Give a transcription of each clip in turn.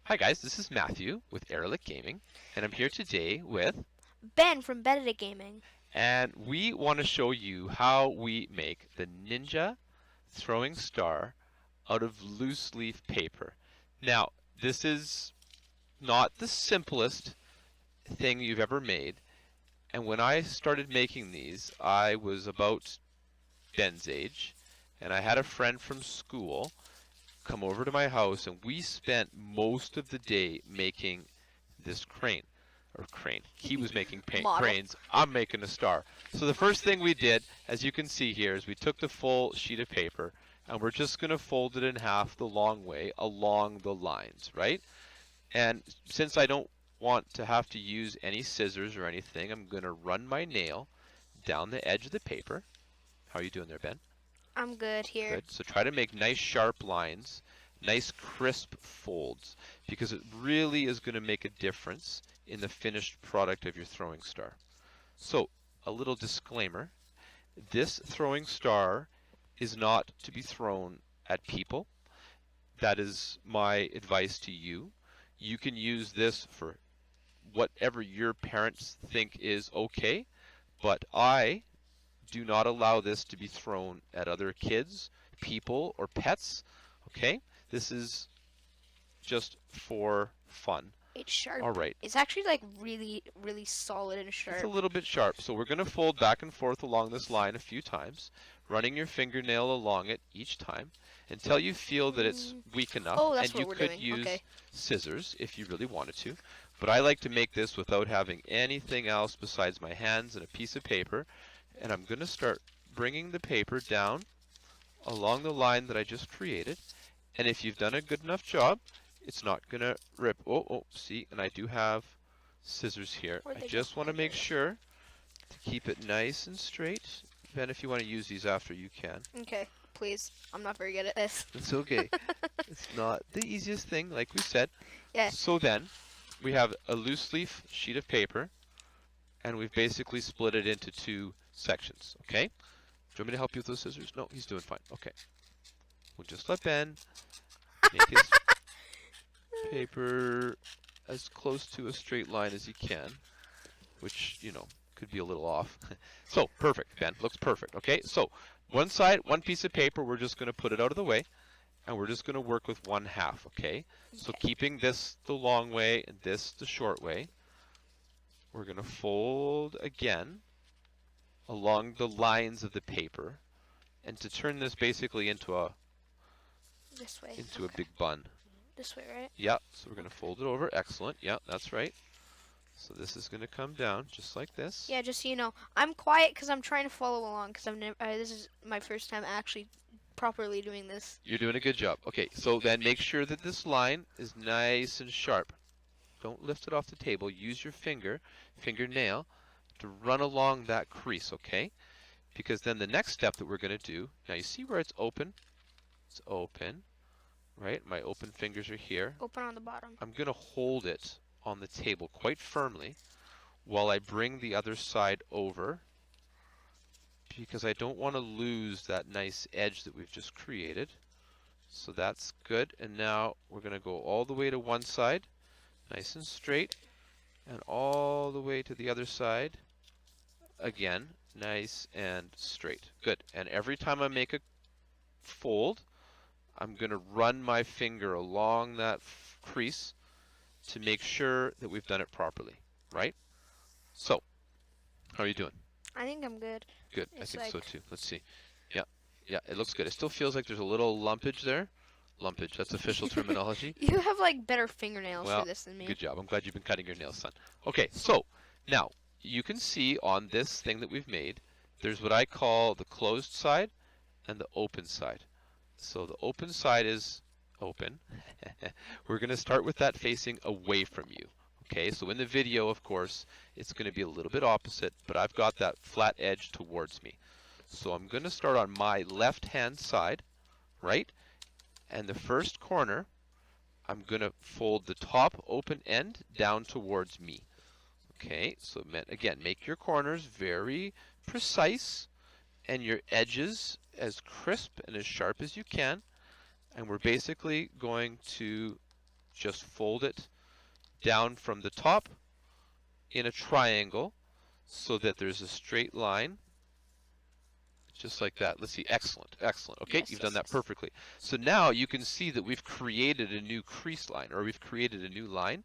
Hi guys, this is Matthew with Erelic Gaming, and I'm here today with Ben from Ben0dict Gaming. and we want to show you how we make the Ninja Throwing Star out of loose leaf paper. Now, this is not the simplest thing you've ever made, and when I started making these, I was about Ben's age, and I had a friend from school come over to my house, and we spent most of the day making this crane. He was making Model. cranes. I'm making a star. So the first thing we did, as you can see here, is we took the full sheet of paper and we're just going to fold it in half the long way along the lines, right? And since I don't want to have to use any scissors or anything, I'm going to run my nail down the edge of the paper. How are you doing there, Ben? I'm good here. Good. So try to make nice sharp lines, nice crisp folds, because it really is going to make a difference in the finished product of your throwing star. So, a little disclaimer, this throwing star is not to be thrown at people. That is my advice to you. You can use this for whatever your parents think is okay, but I do not allow this to be thrown at other kids, people, or pets. Okay? This is just for fun. It's All sharp. right. It's actually like really, really solid and It's a sharp. little bit sharp, so we're going to fold back and forth along this line a few times, running your fingernail along it each time until you feel that it's weak enough, Oh, that's and you what we're could doing. use Okay. scissors if you really wanted to. But I like to make this without having anything else besides my hands and a piece of paper, and I'm going to start bringing the paper down along the line that I just created. And if you've done a good enough job, it's not going to rip. Oh, see, and I do have scissors here. Where'd I they go? just want Oh, to there make they sure to keep it nice and straight. Ben, if you want to use these after, you can. go. Okay, please. I'm not very good at this. It's okay. It's not the easiest thing, like we said. Yeah. So then, we have a loose leaf sheet of paper, and we've basically split it into two sections, okay? Do you want me to help you with those scissors? No, he's doing fine. Okay. We'll just let Ben make his paper as close to a straight line as he can, which, could be a little off. So, perfect, Ben. Looks perfect. Okay, so one side, one piece of paper, we're just going to put it out of the way, and we're just going to work with one half, okay? So Okay. keeping this the long way and this the short way, we're going to fold again along the lines of the paper, and to turn this basically into a This way. big bun. This way, right? Yeah, so we're going to Okay. fold it over. Excellent. Yeah, that's right. So this is going to come down just like this. Yeah, just so you know, I'm quiet because I'm trying to follow along because I've never. This is my first time actually properly doing this. You're doing a good job. Okay, so then make sure that this line is nice and sharp. Don't lift it off the table. Use your fingernail, to run along that crease, okay? Because then the next step that we're going to do, now you see where it's open? It's open, right? My open fingers are here. Open on the bottom. I'm going to hold it on the table quite firmly while I bring the other side over, because I don't want to lose that nice edge that we've just created. So that's good. And now we're going to go all the way to one side, nice and straight, and all the way to the other side, again, nice and straight. Good. And every time I make a fold, I'm going to run my finger along that crease to make sure that we've done it properly, right? So, how are you doing? I think I'm good. Good. I It's think like so too. Let's see. Yeah, yeah, it looks good. It still feels like there's a little lumpage there. Lumpage, that's official terminology. you have like better fingernails for Well, this than me. good job. I'm glad you've been cutting your nails, son. Okay, so now you can see on this thing that we've made, there's what I call the closed side and the open side. So the open side is open. We're going to start with that facing away from you. Okay, so in the video, of course, it's going to be a little bit opposite, but I've got that flat edge towards me. So I'm going to start on my left-hand side, right? And the first corner, I'm going to fold the top open end down towards me. Okay, so again, make your corners very precise and your edges as crisp and as sharp as you can. And we're basically going to just fold it down from the top in a triangle so that there's a straight line, just like that. Let's see, excellent, excellent. Okay, Yes, you've yes, done that yes. perfectly. So now you can see that we've created a new crease line, or we've created a new line.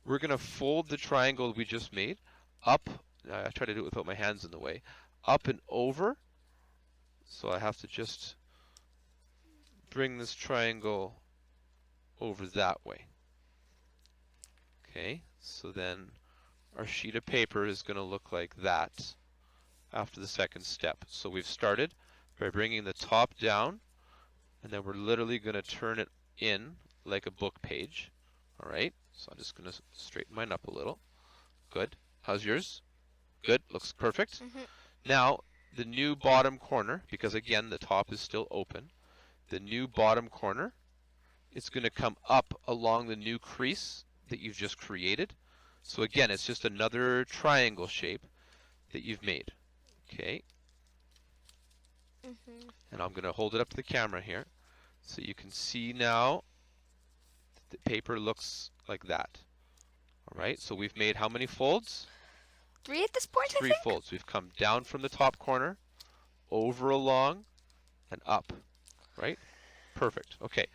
We're going to fold the triangle we just made up. I try to do it without my hands in the way. Up and over. So I have to just bring this triangle over that way. Okay, so then our sheet of paper is going to look like that after the second step. So we've started by bringing the top down, and then we're literally going to turn it in like a book page. All right, so I'm just going to straighten mine up a little. Good. How's yours? Good. Looks perfect. Now, the new bottom corner, because again, the top is still open, the new bottom corner, it's going to come up along the new crease that you've just created. So again, it's just another triangle shape that you've made. Okay. And I'm going to hold it up to the camera here so you can see now that the paper looks like that. All right, so we've made how many folds? 3 at this point, I 3 think? folds. We've come down from the top corner, over along, and up. Right? Perfect. Okay.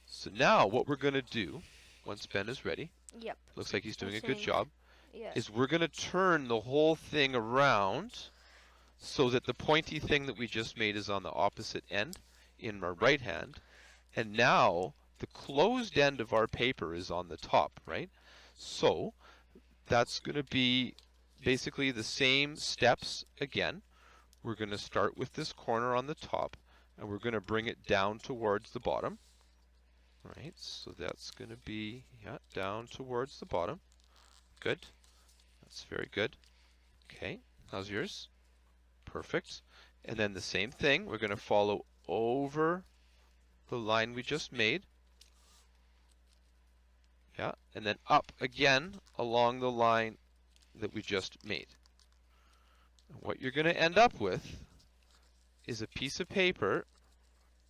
So now what we're going to do, once Ben is ready, Yep. looks like he's doing I a good think, job, yeah. is we're going to turn the whole thing around so that the pointy thing that we just made is on the opposite end in our right hand. And now the closed end of our paper is on the top, right? So that's going to be basically the same steps again. We're going to start with this corner on the top, and we're going to bring it down towards the bottom. Right, so that's going to be, yeah, down towards the bottom. Good. That's very good. Okay, how's yours? Perfect. And then the same thing, we're going to follow over the line we just made. Yeah, and then up again along the line that we just made. And what you're going to end up with is a piece of paper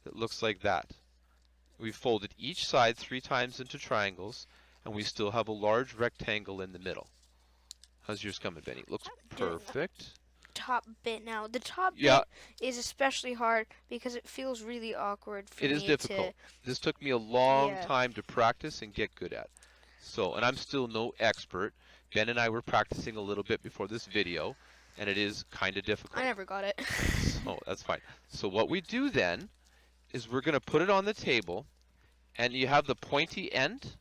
that looks like that. We've folded each side 3 times into triangles, and we still have a large rectangle in the middle. How's yours coming, Benny? Looks perfect. Top bit now. The top Yeah, bit is especially hard because it feels really awkward for it is me difficult. This took me a long yeah. time to practice and get good at. So, and I'm still no expert. Ben and I were practicing a little bit before this video, and it is kind of difficult. I never got it. So that's fine. So what we do then is we're going to put it on the table, and you have the pointy end.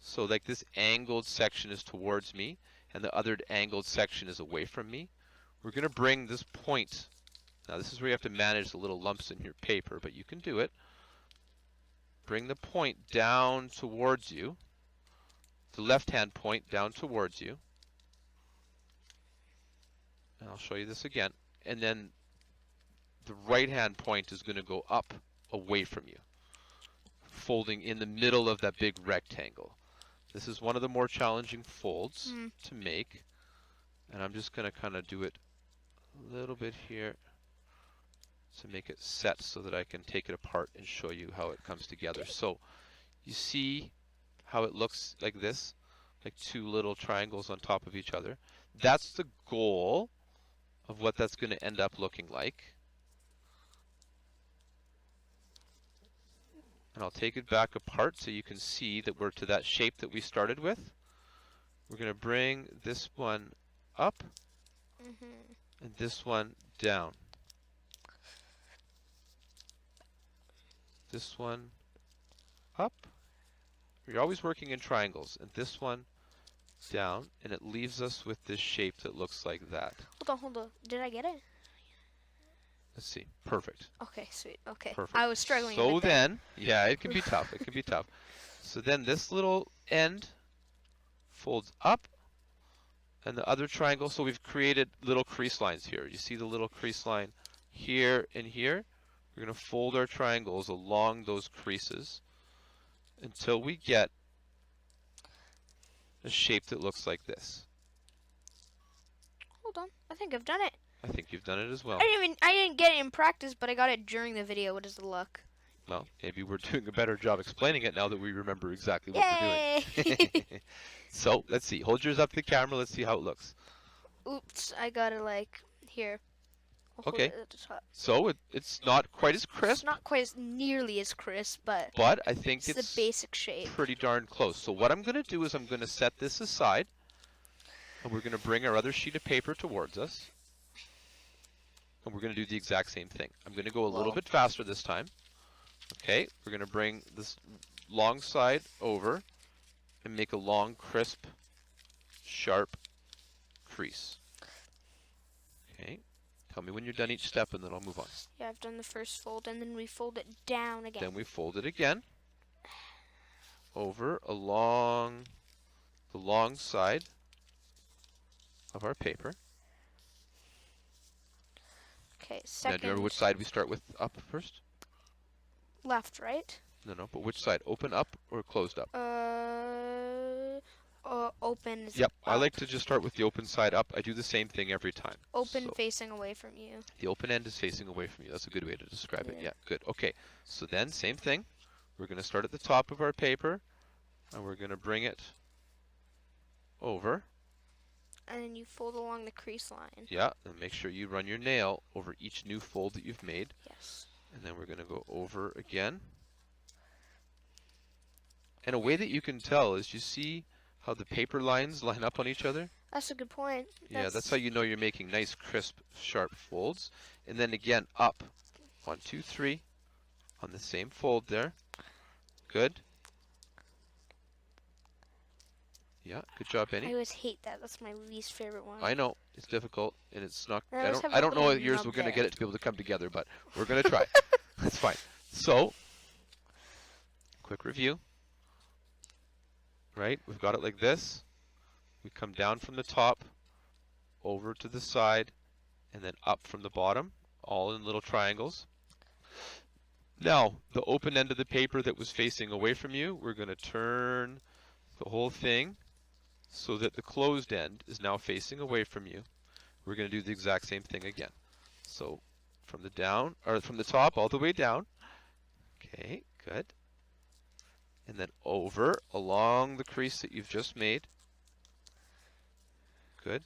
So like this angled section is towards me, and the other angled section is away from me. We're going to bring this point. Now this is where you have to manage the little lumps in your paper, but you can do it. Bring the point down towards you, the left-hand point down towards you. And I'll show you this again. And then the right-hand point is going to go up away from you, folding in the middle of that big rectangle. This is one of the more challenging folds to make. And I'm just going to kind of do it a little bit here to make it set so that I can take it apart and show you how it comes together. So you see how it looks like this, like 2 little triangles on top of each other. That's the goal of what that's going to end up looking like. And I'll take it back apart so you can see that we're to that shape that we started with. We're going to bring this one up and this one down. This one up. You're always working in triangles. And this one down. And it leaves us with this shape that looks like that. Hold on. Did I get it? Let's see. Perfect. Okay, sweet. Okay. Perfect. I was struggling So a bit there. then, yeah, it can be tough. It can be tough. So then this little end folds up, and the other triangle. So we've created little crease lines here. You see the little crease line here and here? We're going to fold our triangles along those creases until we get a shape that looks like this. Hold on. I think I've done it. I think you've done it as well. I didn't get it in practice, but I got it during the video. What is the luck? Well, maybe we're doing a better job explaining it now that we remember exactly what we're Yay! doing. So, let's see. Hold yours up to the camera. Let's see how it looks. Oops, I gotta like here. I'll hold Okay. it at the top. So, it's not quite as It's crisp, not quite as nearly as crisp, but but I think it's the it's basic shape. pretty darn close. So what I'm going to do is I'm going to set this aside, and we're going to bring our other sheet of paper towards us, and we're going to do the exact same thing. I'm going to go a little Whoa. bit faster this time. Okay, we're going to bring this long side over and make a long, crisp, sharp crease. Okay, tell me when you're done each step, and then I'll move on. Yeah, I've done the first fold, and then we fold it down again. Then we fold it again over along the long side of our paper. Okay, Now, second. do you remember which side we start with up first? Left, right? No, but which side? Open up or closed up? Open is Yep, up. I like to just start with the open side up. I do the same thing every time. Open So facing away from you. the open end is facing away from you. That's a good way to describe it. Yeah. Yeah, good. Okay, so then same thing. We're going to start at the top of our paper, and we're going to bring it over. And then you fold along the crease line. Yeah, and make sure you run your nail over each new fold that you've made. Yes. And then we're going to go over again. And a way that you can tell is you see how the paper lines line up on each other? That's a good point. Yeah, that's how you know you're making nice, crisp, sharp folds. And then again, up. 1, 2, 3 on the same fold there. Good. Yeah, good job, I Benny. always hate that. That's my least favorite one. I know it's difficult, and it's not. I always have I a don't know little if yours nub we're gonna there. get it to be able to come together, but we're gonna try. That's fine. So, quick review. Right, we've got it like this. We come down from the top, over to the side, and then up from the bottom, all in little triangles. Now, the open end of the paper that was facing away from you, we're going to turn the whole thing so that the closed end is now facing away from you. We're going to do the exact same thing again. So, from the top all the way down. Okay, good. And then over along the crease that you've just made. Good.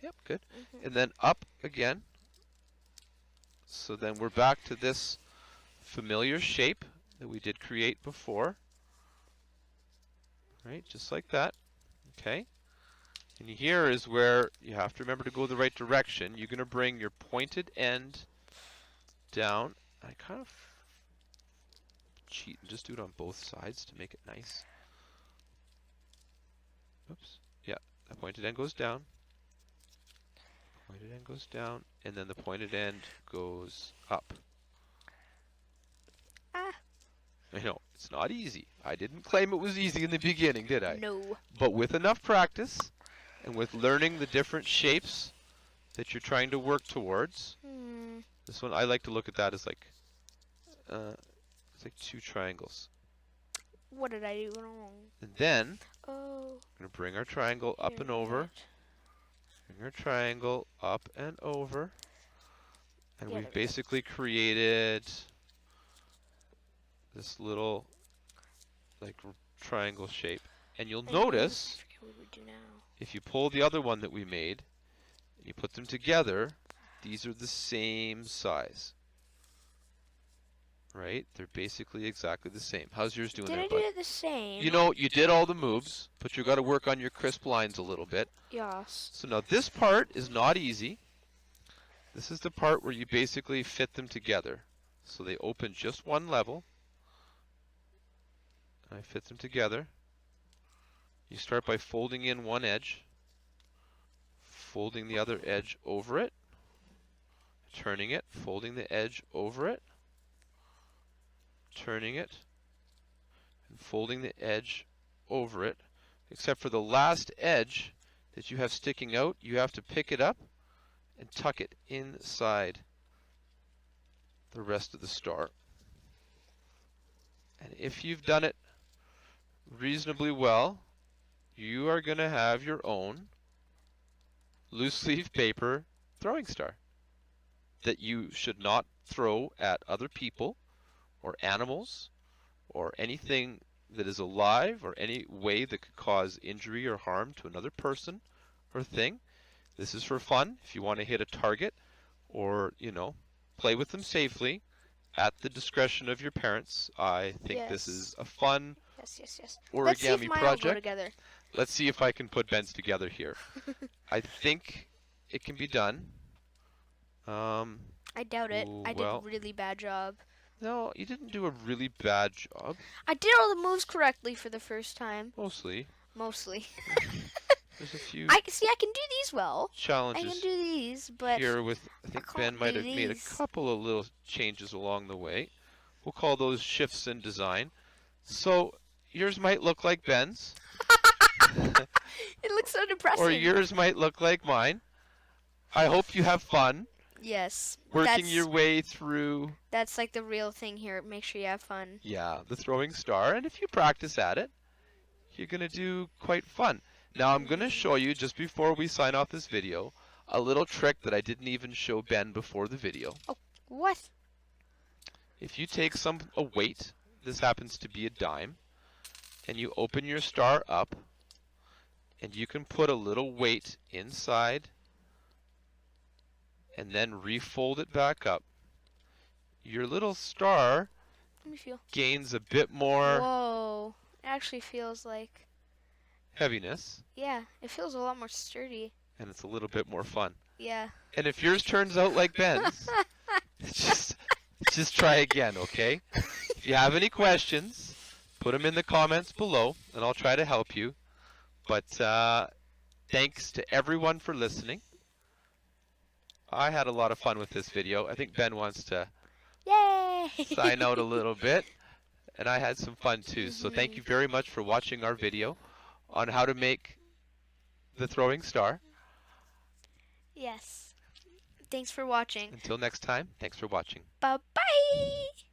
Yep, good. And then up again. So then we're back to this familiar shape that we did create before. Right, just like that. Okay. And here is where you have to remember to go the right direction. You're going to bring your pointed end down. I kind of cheat and just do it on both sides to make it nice. Oops. Yeah, the pointed end goes down. Pointed end goes down, and then the pointed end goes up. Ah. I know, it's not easy. I didn't claim it was easy in the beginning, did I? No. But with enough practice, and with learning the different shapes that you're trying to work towards, this one, I like to look at that as like, it's like 2 triangles. What did I do wrong? And then, Oh. we're going to bring our triangle up and over. Bring our triangle up and over. And Yeah, we've basically created this little, like, triangle shape. And you'll notice, I forget what we do now. if you pull the other one that we made, and you put them together, these are the same size. Right? They're basically exactly the same. How's yours doing Did there, I do bud? it the same? You know, you did all the moves, but you got to work on your crisp lines a little bit. Yes. So now this part is not easy. This is the part where you basically fit them together. So they open just one level. And I fit them together. You start by folding in one edge, folding the other edge over it, turning it, folding the edge over it, turning it, and folding the edge over it, except for the last edge that you have sticking out, you have to pick it up and tuck it inside the rest of the star. And if you've done it reasonably well, you are going to have your own loose leaf paper throwing star. that you should not throw at other people or animals or anything that is alive or any way that could cause injury or harm to another person or thing. This is for fun. If you want to hit a target or, play with them safely at the discretion of your parents, I think this is Yes. a fun Yes. Let's see if origami mine will go project. together. Let's see if I can put Ben's together here. I think it can be done. I doubt it. I did a Well, really bad job. no, you didn't do a really bad job. I did all the moves correctly for the first time. Mostly. Mostly. There's a few I can do these well. I challenges can do these, but here with, I think Ben can't might do have made a these. couple of little changes along the way. We'll call those shifts in design. So yours might look like Ben's, It looks so depressing. or yours might look like mine. I hope you have fun Yes. working your way through, That's like the real thing here. Make sure you have fun. the throwing star. And if you practice at it, you're going to do quite fun. Now I'm going to show you, just before we sign off this video, a little trick that I didn't even show Ben before the video. Oh, what? If you take a weight, this happens to be a dime, and you open your star up, and you can put a little weight inside and then refold it back up, your little star Let me feel. gains a bit more Whoa. It actually feels like, heaviness, yeah, it feels a lot more sturdy. and it's a little bit more fun. Yeah. And if yours turns out like Ben's, just try again, okay? If you have any questions, put them in the comments below, and I'll try to help you. But thanks to everyone for listening. I had a lot of fun with this video. I think Ben wants to Yay! sign out a little bit, and I had some fun too. So thank you very much for watching our video on how to make the throwing star. Yes. Thanks for watching. Until next time, thanks for watching. Bye-bye!